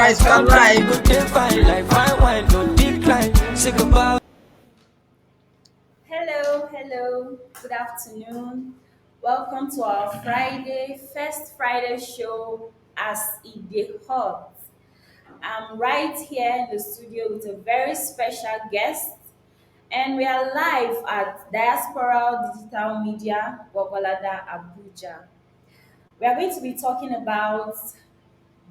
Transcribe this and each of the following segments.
rise, come rise. Good day, fine, like fine wine, no decline. Say goodbye. Hello, hello, good afternoon. Welcome to our first Friday show as it dey hot. I'm right here in the studio with a very special guest, and we are live at Diaspora Digital Media, Wabalada, Abuja. We are going to be talking about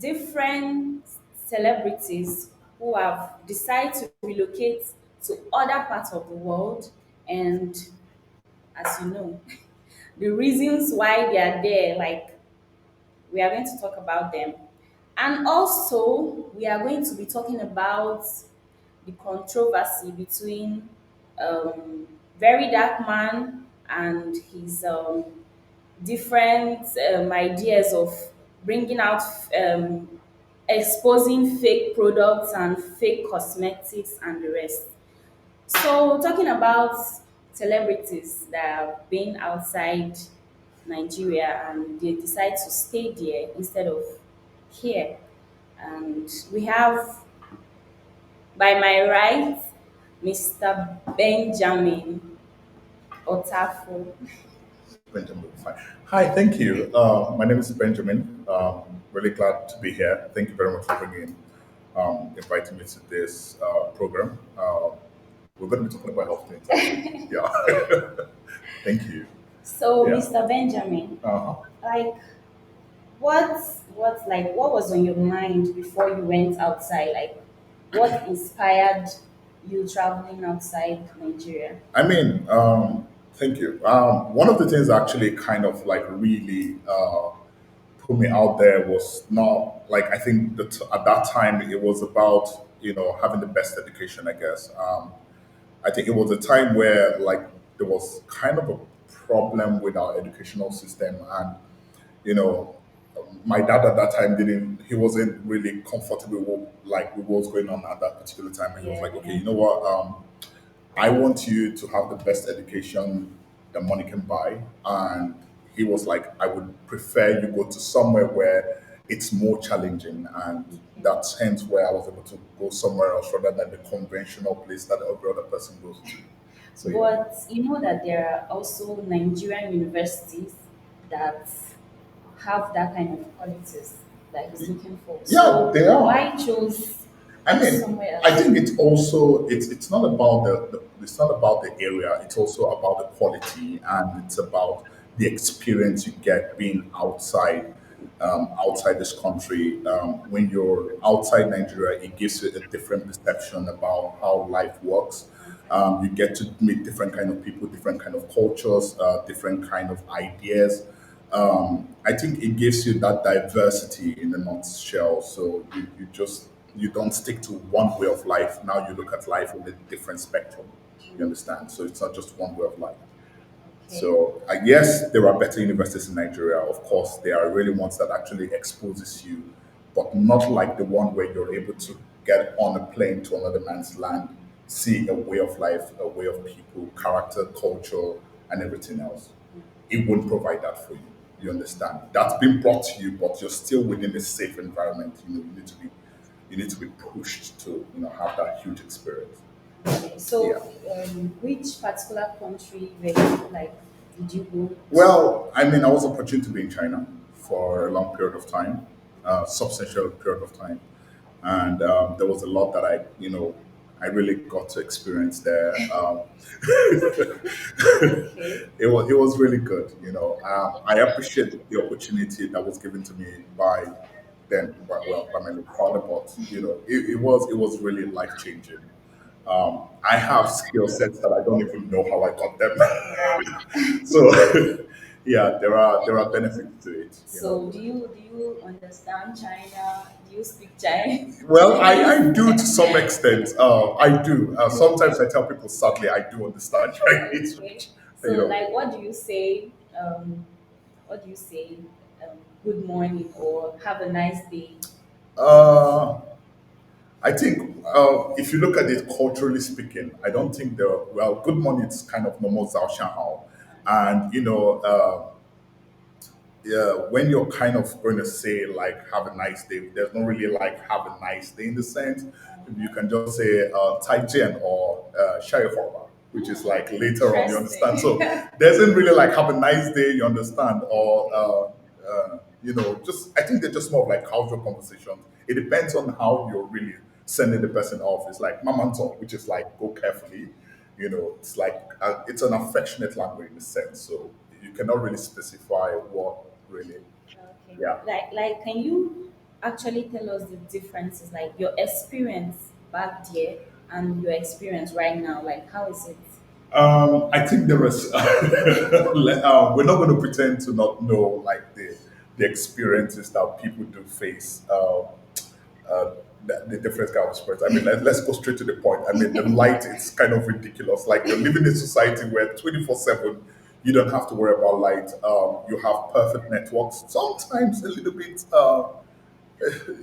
different celebrities who have decided to relocate to other parts of the world, and as you know, the reasons why they are there, like we are going to talk about them. And also, we are going to be talking about the controversy between Very Dark Man and his different ideas of bringing out, um, exposing fake products and fake cosmetics and the rest. So, talking about celebrities that have been outside Nigeria and they decide to stay there instead of here. And we have, by my right, Mr. Benjamin Otafu. Benjamin. Fine. Hi, thank you. My name is Benjamin. Really glad to be here. Thank you very much for inviting me to this program. We're going to be talking about health things. Actually. Yeah. Thank you. So, Yeah. Mr. Benjamin, Uh-huh. like, what was on your mind before you went outside? Like, what inspired you traveling outside Nigeria? I mean, thank you. One of the things actually kind of like really put me out there was not like I think that at that time it was about having the best education. I guess I think it was a time where like there was kind of a problem with our educational system, and you know my dad at that time didn't he wasn't really comfortable with what was going on at that particular time, and he was Yeah, like, okay, yeah. you know what, I want you to have the best education that money can buy. And he was like, I would prefer you go to somewhere where it's more challenging. And that's hence where I was able to go somewhere else rather than the conventional place that every other person goes to. So yeah. But you know that there are also Nigerian universities that have that kind of qualities that he's looking for. Yeah, So they are. why chose I mean, somewhere I else? think it's also it's not about it's not about the area. It's also about the quality, and it's about the experience you get being outside this country. When you're outside Nigeria, it gives you a different perception about how life works. You get to meet different kind of people, different kind of cultures, different kind of ideas. I think it gives you that diversity in a nutshell. So you don't stick to one way of life. Now you look at life with a different spectrum. You understand? So it's not just one way of life. Okay. So yes, there are better universities in Nigeria. Of course, there are really ones that actually exposes you, but not like the one where you're able to get on a plane to another man's land, see a way of life, a way of people, character, culture, and everything else. It won't provide that for you. You understand? That's been brought to you, but you're still within a safe environment. You need to be pushed to have that huge experience. Okay. So, Yeah. which particular country were you like? Did you go to? Well, I mean, I was opportune to be in China for a long period of time, substantial period of time, and there was a lot that I really got to experience there. Okay. It was really good. I appreciate the opportunity that was given to me by my father, but it was really life changing. I have skill sets that I don't even know how I got Wow. them. So yeah, there are benefits to it. So, do you understand China? Do you speak Chinese? Well, I Chinese? do to some extent. I do. Sometimes I tell people sadly I do understand Chinese, Okay. which you So, know. like, what do you say? What do you say? Good morning or have a nice day. Uh, I think if you look at it culturally speaking, I don't think good morning is kind of normal Zhao Shanhao, and yeah, when you're kind of going to say like have a nice day, there's not really like have a nice day in the sense. You can just say Taijian or Shai Horror, which is like later on, you understand? Interesting. So there isn't really like have a nice day, you understand? Or, just, I think they're just more of like casual conversations. It depends on how you're really sending the person off. It's like Mamanto, which is like go carefully. It's like it's an affectionate language in a sense. So you cannot really specify what really. Okay. Yeah. Can you actually tell us the differences, like your experience back there and your experience right now? Like, how is it? I think there is. We're not going to pretend to not know like the experiences that people do face. The different kind of sports. I mean, let's go straight to the point. I mean, the light is kind of ridiculous. Like you're living in a society where 24/7, you don't have to worry about light. You have perfect networks. Sometimes a little bit.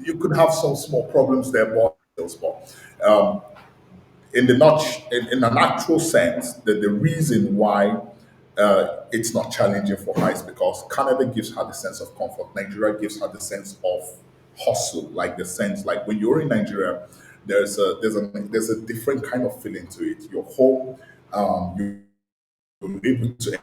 You could have some small problems there, but um, in the not in an actual sense, the reason why it's not challenging for her is because Canada gives her the sense of comfort. Nigeria gives her the sense of hustle, like the sense like when you're in Nigeria, there's a different kind of feeling to it. You're home, you're able to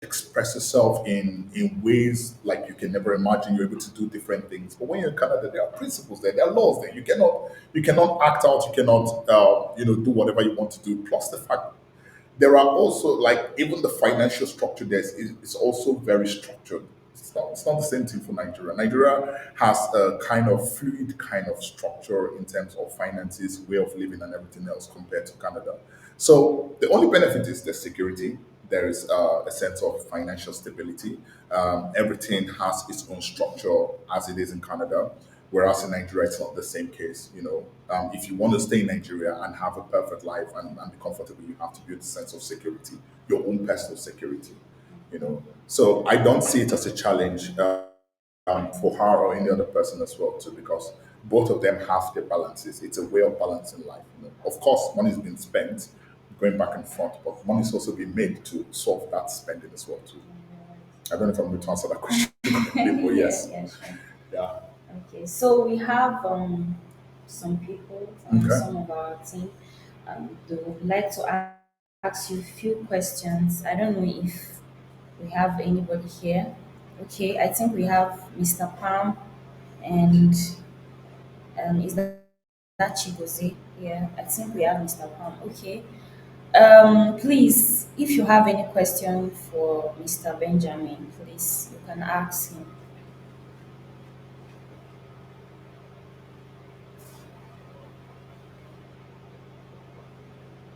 express yourself in ways like you can never imagine. You're able to do different things. But when you're in Canada, there are principles there, there are laws there. You cannot act out. You cannot do whatever you want to do. Plus the fact there are also like even the financial structure there is also very structured. It's not the same thing for Nigeria. Nigeria has a kind of fluid kind of structure in terms of finances, way of living, and everything else compared to Canada. So the only benefit is the security. There is a sense of financial stability. Everything has its own structure as it is in Canada. Whereas in Nigeria, it's not the same case. If you want to stay in Nigeria and have a perfect life and be comfortable, you have to build a sense of security, your own personal security. So I don't see it as a challenge for her or any other person as well too, because both of them have their balances. It's a way of balancing life. Of course, money is being spent, going back and forth, but money is also being made to solve that spending as well too. I don't know if I'm going to answer that question, but Yeah, yes, yeah, sure. yeah, Okay, so we have some people, okay. some of our team, they would like to ask you a few questions. I don't know if we have anybody here. Okay, I think we have Mr. Palm, and is that Chigozie? Yeah, I think we have Mr. Palm. Okay. Please, if you have any question for Mr. Benjamin, please you can ask him.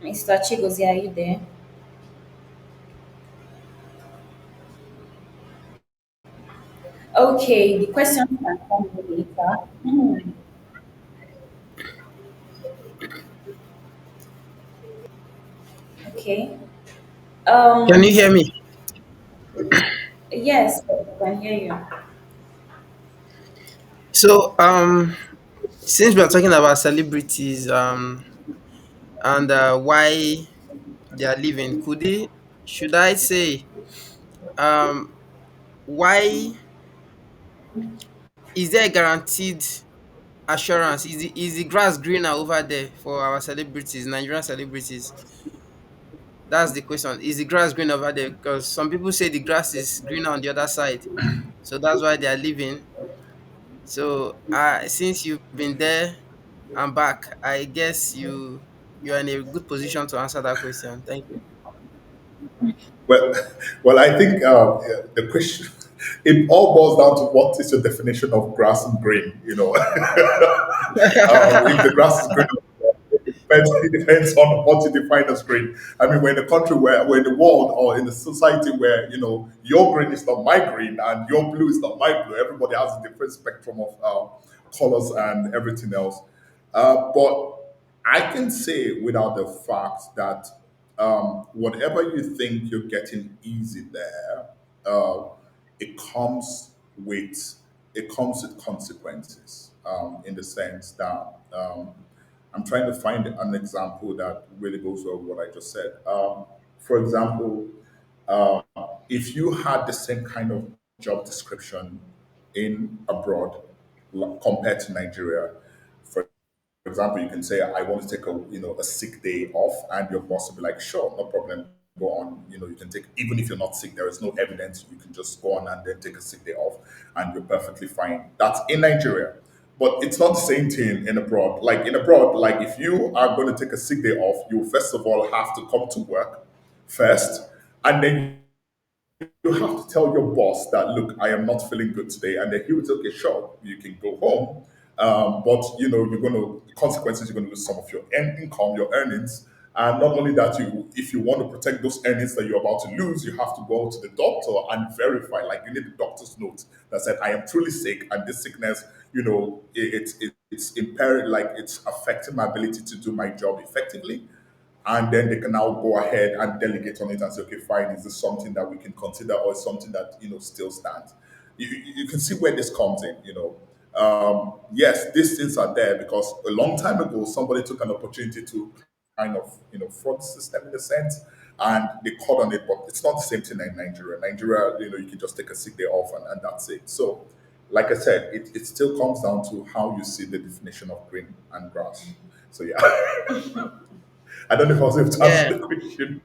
Mr. Chigozie, are you there? Okay, the question can come later. Okay. Can you Um. hear me? Yes, I can hear you. So, since we are talking about celebrities, and why they are leaving, should I say, um, why is there a guaranteed assurance? Is the grass greener over there for our celebrities, Nigerian celebrities? That's the question. Is the grass green over there? Because some people say the grass is greener on the other side, so that's why they are leaving. So, since you've been there and back, I guess you're in a good position to answer that question. Thank you. Well, well, I think yeah, the question it all boils down to what is your definition of grass and green. If the grass is green, it depends on what you define as green. I mean, we're in a country where we're in the world or in the society where your green is not my green and your blue is not my blue. Everybody has a different spectrum of colors and everything else. But I can say without the fact that whatever you think you're getting easy there, uh, it comes with it comes with consequences. In the sense that I'm trying to find an example that really goes over what I just said. For example, if you had the same kind of job description in abroad compared to Nigeria. For example, you can say, I want to take a sick day off, and your boss will be like, sure, no problem, go on. You can take, even if you're not sick, there is no evidence, you can just go on and then take a sick day off, and you're perfectly fine. That's in Nigeria. But it's not the same thing in abroad. Like in abroad, like if you are going to take a sick day off, you first of all have to come to work first, and then you have to tell your boss that, look, I am not feeling good today, and then he would say, okay, sure, you can go home, but you're going to, consequences, you're going to lose some of your income, your earnings. And not only that, if you want to protect those earnings that you're about to lose, you have to go to the doctor and verify, like you need the doctor's note that said, I am truly sick, and this sickness, it's impaired, like it's affecting my ability to do my job effectively. And then they can now go ahead and delegate on it and say, okay, fine, is this something that we can consider, or is something that still stands? You can see where this comes in. Yes, these things are there because a long time ago somebody took an opportunity to kind of fraud the system in a sense, and they caught on it. But it's not the same thing in Nigeria. Nigeria, you can just take a sick day off, and that's it. So like I said, it still comes down to how you see the definition of green and grass. So yeah. I don't know if I was able to Yeah. answer the question.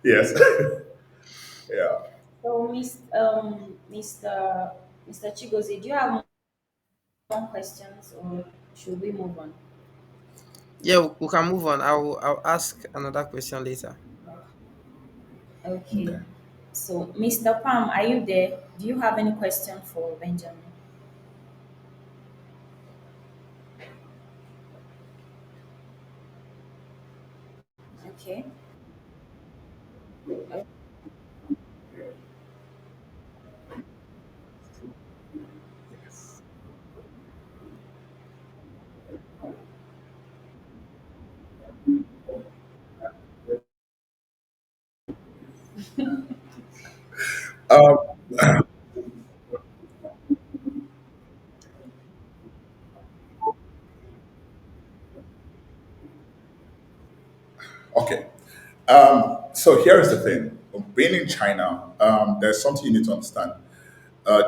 Yes. Yeah. So, Mr. Chigozie, do you have more questions, or should we move on? Yeah, we can move on. I'll ask another question later. Okay. Okay. So, Mr. Pam, are you there? Do you have any question for Benjamin? Okay. Um, okay. So here is the thing. Being in China, there's something you need to understand.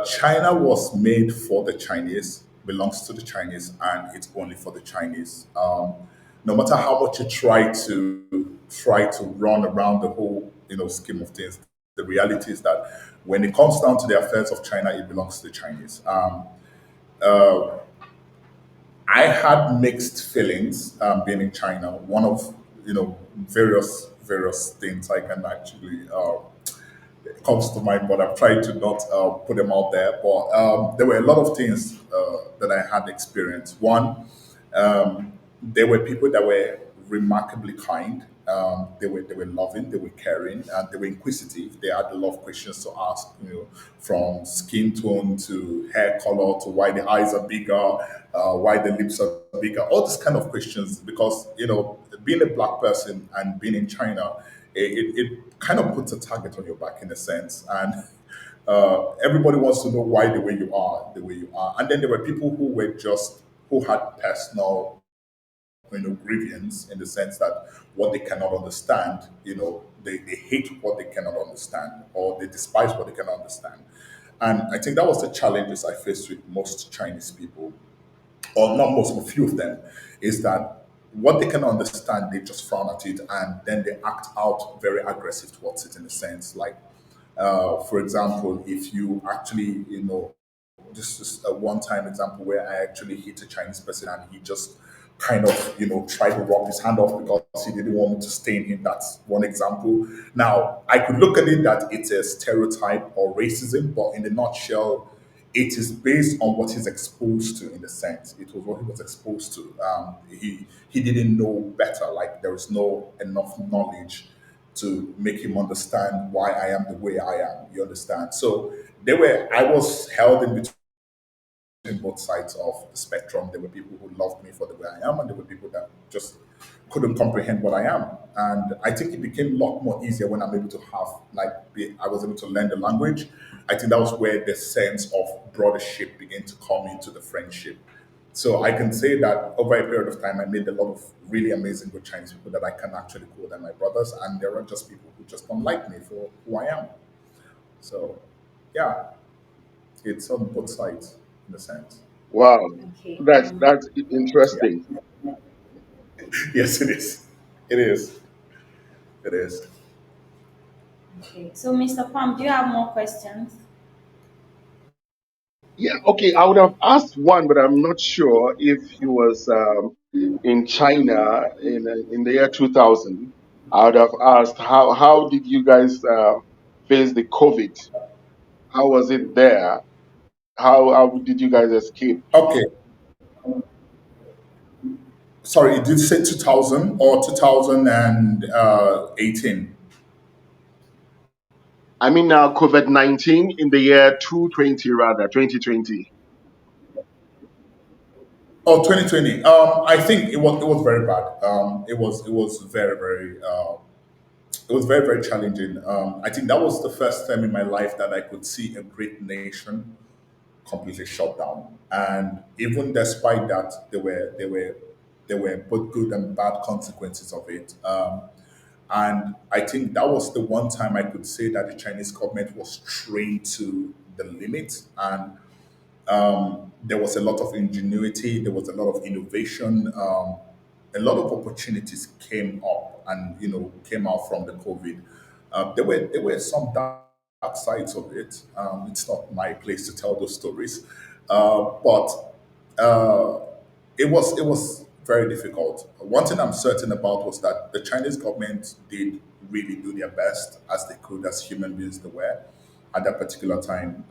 China was made for the Chinese, belongs to the Chinese, and it's only for the Chinese. No matter how much you try to run around the whole scheme of things, the reality is that when it comes down to the affairs of China, it belongs to the Chinese. I had mixed feelings being in China. One of various things I can actually comes to mind, but I've tried to not put them out there. But there were a lot of things that I had experienced. One, there were people that were remarkably kind. They were loving, they were caring, and they were inquisitive. They had a lot of questions to ask, from skin tone to hair color to why the eyes are bigger, why the lips are bigger, all these kind of questions. Because being a black person and being in China, it kind of puts a target on your back in a sense, and everybody wants to know why the way you are. And then there were people who had personal grievance, in the sense that what they cannot understand, they hate what they cannot understand, or they despise what they cannot understand. And I think that was the challenges I faced with most Chinese people, or not most, but few of them, is that what they can understand, they just frown at it, and then they act out very aggressive towards it, in a sense. Like, for example, if you actually, this is a one-time example where I actually hit a Chinese person, and he just kind of, tried to rub his hand off because he didn't want me to stain him. That's one example. Now, I could look at it that it's a stereotype or racism, but in a nutshell, it is based on what he's exposed to. In the sense, it was what he was exposed to. He didn't know better. Like, there is no enough knowledge to make him understand why I am the way I am. You understand? So I was held in between both sides of the spectrum. There were people who loved me for the way I am, and there were people that just couldn't comprehend what I am. And I think it became a lot more easier when I'm able to I was able to learn the language. I think that was where the sense of brothership began to come into the friendship. So I can say that over a period of time, I made a lot of really amazing, good Chinese people that I can actually call them my brothers. And there are just people who just don't like me for who I am. So, yeah. It's on both sides in a sense. Wow, Okay. that's Yeah. interesting. Yes, it is. It is. It is. Okay. So, Mr. Palm, do you have more questions? Yeah, okay. I would have asked one, but I'm not sure if he was in China in the year 2000. I would have asked how did you guys face the COVID? How was it there? How did you guys escape? Okay. Sorry, did you say 2000 or 2018? I mean, COVID-19 in the year 220, rather 2020. Oh, 2020. I think it was very bad. It was very very it was very very challenging. I think that was the first time in my life that I could see a great nation completely shut down. And even despite that, there were both good and bad consequences of it. And I think that was the one time I could say that the Chinese government was trained to the limit, and there was a lot of ingenuity, there was a lot of innovation, a lot of opportunities came up and came out from the COVID. There were some dark sides of it. It's not my place to tell those stories, but uh, it was very difficult. One thing I'm certain about was that the Chinese government did really do their best as they could, as human beings they were at that particular time.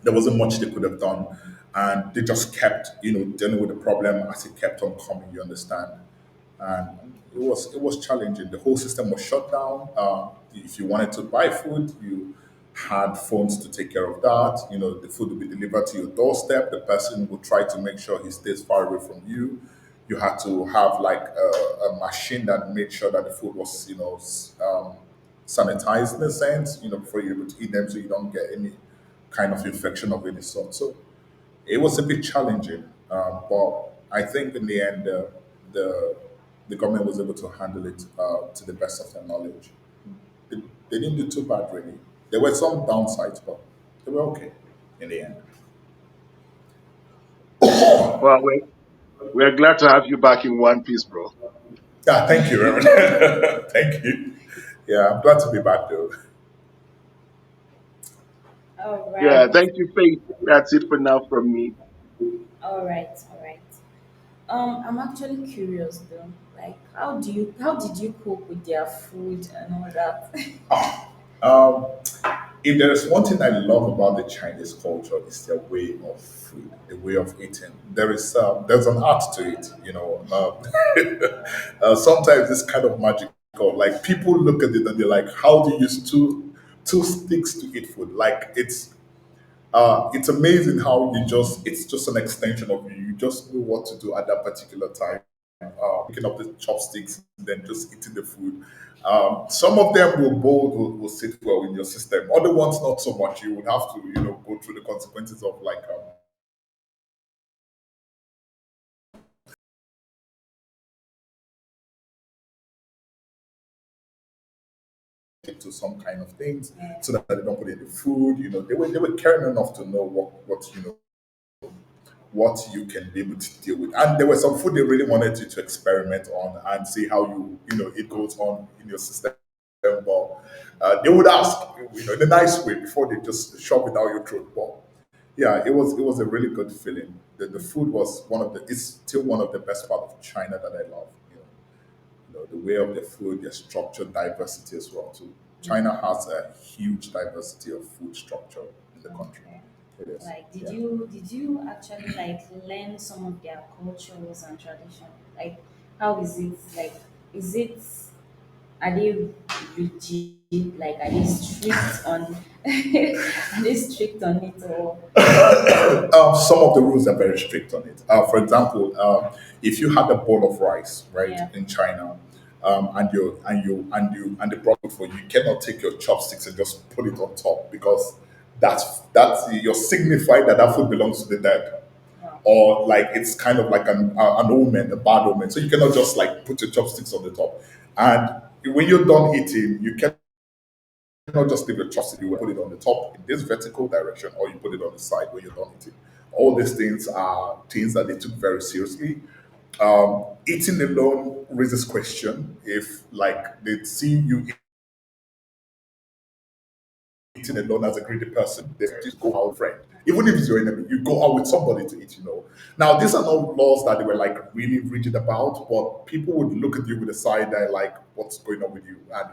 There wasn't much they could have done, and they just kept dealing with the problem as it kept on coming. You understand? And it was challenging. The whole system was shut down. If you wanted to buy food, you had phones to take care of that. The food would be delivered to your doorstep. The person would try to make sure he stays far away from you. You had to have like a machine that made sure that the food was sanitized in a sense, before you're able to eat them, so you don't get any kind of infection of any sort. So it was a bit challenging, but I think in the end, the the government was able to handle it to the best of their knowledge. They, they didn't do too bad, really. There were some downsides, but they were okay in the end. Well, we're glad to have you back in one piece, bro. Yeah, thank you, Reverend. Thank you. Yeah, I'm glad to be back, though. All Yeah, right. thank you, Faith. That's it for now from me. All right. All right. I'm actually curious though. Like, how did you cope with their food and all that? Um, if there is one thing I love about the Chinese culture, is their way of food, the way of eating. There's an art to it. Sometimes it's kind of magical. Like people look at it and they're like, "How do you use two sticks to eat food?" Like it's amazing how it's just an extension of you. You just know what to do at that particular time. Picking up the chopsticks and then just eating the food. Some of them will sit well in your system. Other ones not so much. You would have to go through the consequences of like into some kind of things Yeah. so that they don't put it in the food. They were caring enough to know what you can be able to deal with. And there was some food they really wanted you to experiment on and see how it goes on in your system. But they would ask, in a nice way before they just shove it down your throat. But yeah, it was a really good feeling. The food was it's still one of the best part of China that I love. The way of the food, their structure, diversity as well. So China has a huge diversity of food structure in the country. Okay. It is. Like, Yeah. did you actually like learn some of their cultures and tradition? Like, how is it? Like, is it are they rigid? Like, are they strict on? Are they strict on it or? Some of the rules are very strict on it. For example, if you had a bowl of rice, right, Yeah. in China, and they brought it for you, you cannot take your chopsticks and just put it on top because that's you're signifying that that food belongs to the dead, Wow. or like it's kind of like an omen, a bad omen. So you cannot just like put your chopsticks on the top. And when you're done eating, you can not just leave your trust in you, put it on the top in this vertical direction, or you put it on the side when you're done eating. All these things are things that they took very seriously. Eating alone raises question if, like, they see you eating alone as a greedy person, they just go out with a friend. Even if it's your enemy, you go out with somebody to eat. Now, these are not laws that they were like really rigid about, but people would look at you with a side eye, like, what's going on with you? And,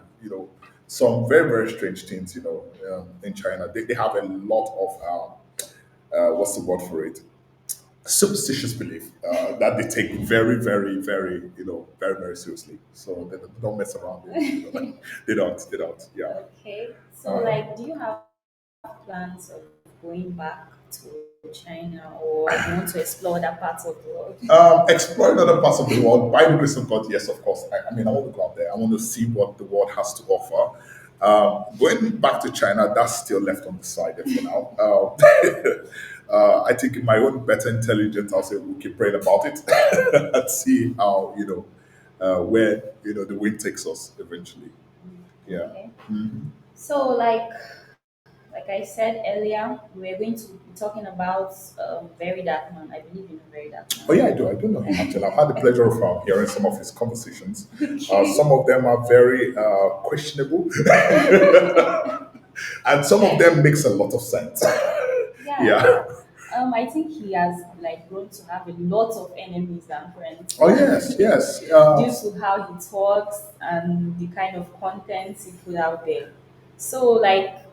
some very, very strange things, in China. They have a lot of, what's the word for it? Superstitious belief that they take very, very, very, very, very seriously. So they don't mess around with it. They don't. Yeah. Okay. So, Uh, like, do you have plans of going back to China, or you want to explore other parts of the world? Exploring other parts of the world, by the grace of God, yes, of course. I mean, I want to go out there. I want to see what the world has to offer. Going back to China, that's still left on the side for now. I think in my own better intelligence, I'll say we'll keep praying about it and see how, where, the wind takes us eventually. Yeah. Okay. So, like I said earlier, we are going to be talking about Very Dark Man. I believe in Very Dark Oh Man. yeah, I do. I do know him actually. I've had the pleasure of hearing some of his conversations. Okay. Some of them are very questionable, and some of them makes a lot of sense. Yeah. Yeah. I think he has like grown to have a lot of enemies and friends Oh yes, yes. due to how he talks and the kind of content he put out there. So, like,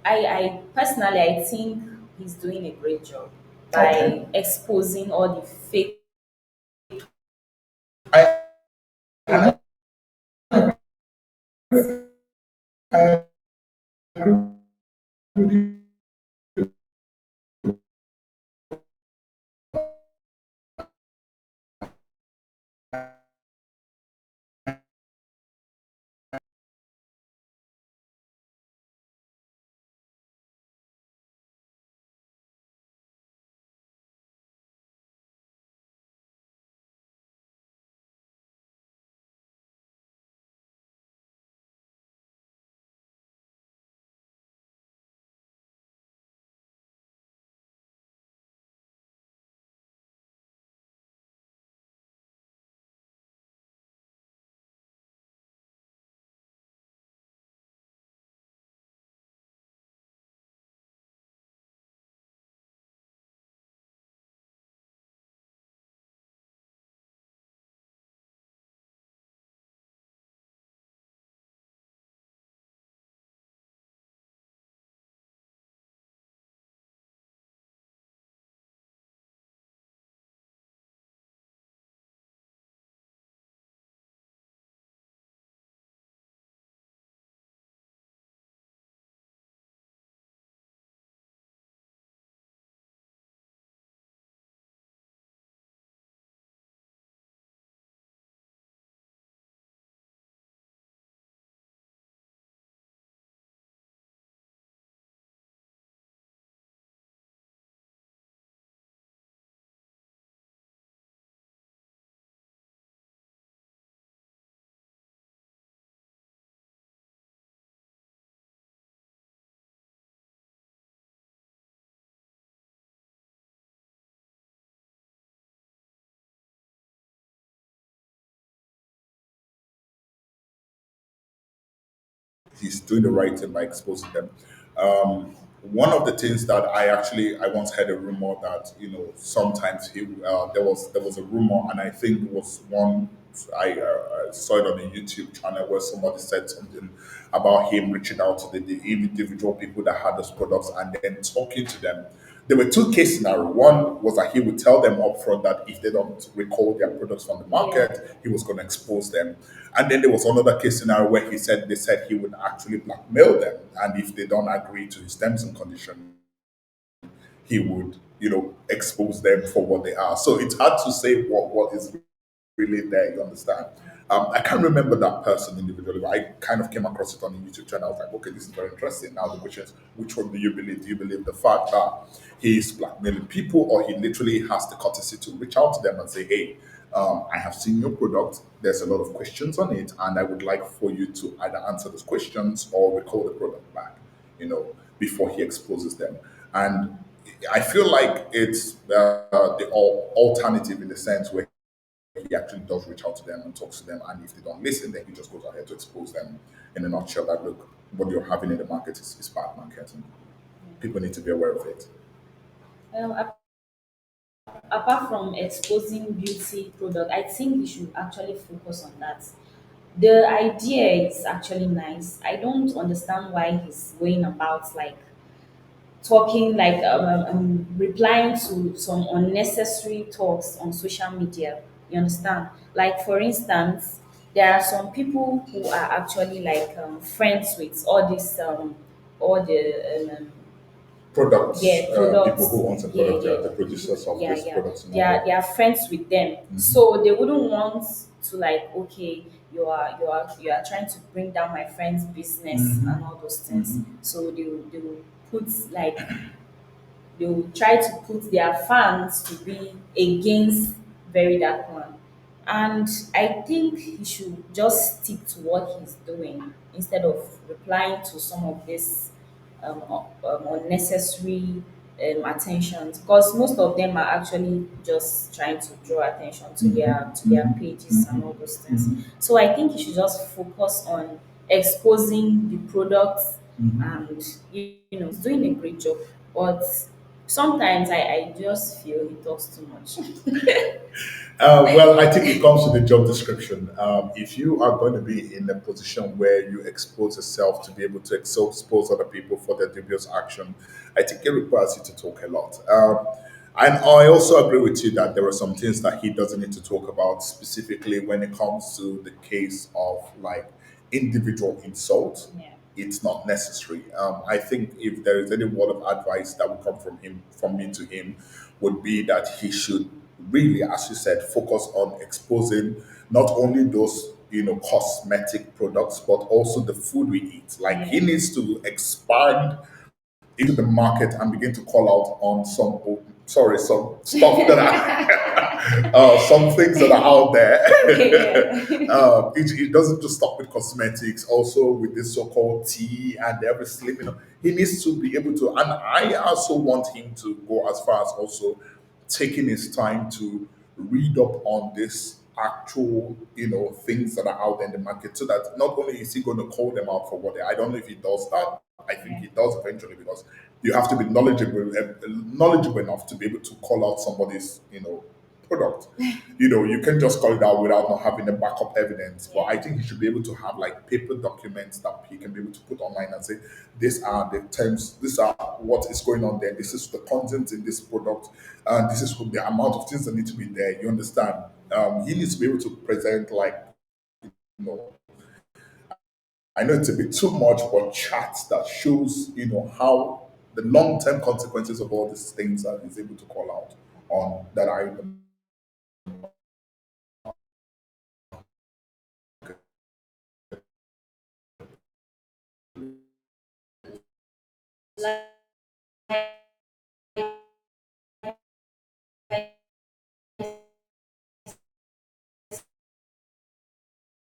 I personally, I think he's doing a great job Okay. by exposing all the fake. I, and I agree with you. He's doing the right thing by exposing them. One of the things that I once heard a rumor that sometimes there was a rumor, and I think it was one I saw it on a YouTube channel where somebody said something about him reaching out to the individual people that had those products and then talking to them. There were two case scenarios. One was that he would tell them upfront that if they don't recall their products from the Yeah. market, he was going to expose them. And then there was another case scenario where they said he would actually blackmail them, and if they don't agree to his terms and conditions, he would, expose them for what they are. So it's hard to say what is really there. You understand? I can't remember that person individually, but I kind of came across it on the YouTube channel. I was like, okay, this is very interesting. Now the question is, which one do you believe? Do you believe the fact that he is blackmailing people, or he literally has the courtesy to reach out to them and say, hey, I have seen your product. There's a lot of questions on it, and I would like for you to either answer those questions or recall the product back, before he exposes them. And I feel like it's the alternative in the sense where he actually does reach out to them and talks to them. And if they don't listen, then he just goes ahead to expose them in a nutshell that, look, what you're having in the market is bad marketing. People need to be aware of it. Well, apart from exposing beauty product, I think we should actually focus on that. The idea is actually nice. I don't understand why he's going about like talking like replying to some unnecessary talks on social media. You understand? Like for instance, there are some people who are actually like friends with all the Products, yeah, people products. who own the Yeah, product, they yeah, are the producers of yeah, these yeah. products and They all are that. they are friends with them, so they wouldn't want to like, okay, you are trying to bring down my friend's business and all those things. So they will put like they will try to put their fans to be against Very Dark One. And I think he should just stick to what he's doing instead of replying to some of this unnecessary attentions, because most of them are actually just trying to draw attention to their pages and all those things. So I think he should just focus on exposing the products, and he's doing a great job. But sometimes I just feel he talks too much. Well, I think it comes to the job description. If you are going to be in a position where you expose yourself to be able to expose other people for their dubious action, I think it requires you to talk a lot. And I also agree with you that there are some things that he doesn't need to talk about specifically when it comes to the case of like individual insult. Yeah. It's not necessary. I think if there is any word of advice that would come from him, from me to him, would be that he should really, as you said, focus on exposing not only those cosmetic products, but also the food we eat. Like he Yeah. needs to expand into the market and begin to call out on some stuff that are some things that are out there. Yeah. It doesn't just stop with cosmetics, also with this so-called tea and every sleeping. He needs to be able to, and I also want him to go as far as also taking his time to read up on this actual, things that are out there in the market, so that not only is he going to call them out for what they, I don't know if he does that. I think Yeah. he does eventually, because you have to be knowledgeable enough to be able to call out somebody's, product. You can just call it out without not having the backup evidence. But I think he should be able to have like paper documents that he can be able to put online and say, these are the terms, these are what is going on there, this is the content in this product, and this is the amount of things that need to be there. You understand? He needs to be able to present like, you know, I know it's a bit too much, but charts that shows, how the long-term consequences of all these things that he's able to call out on that are in the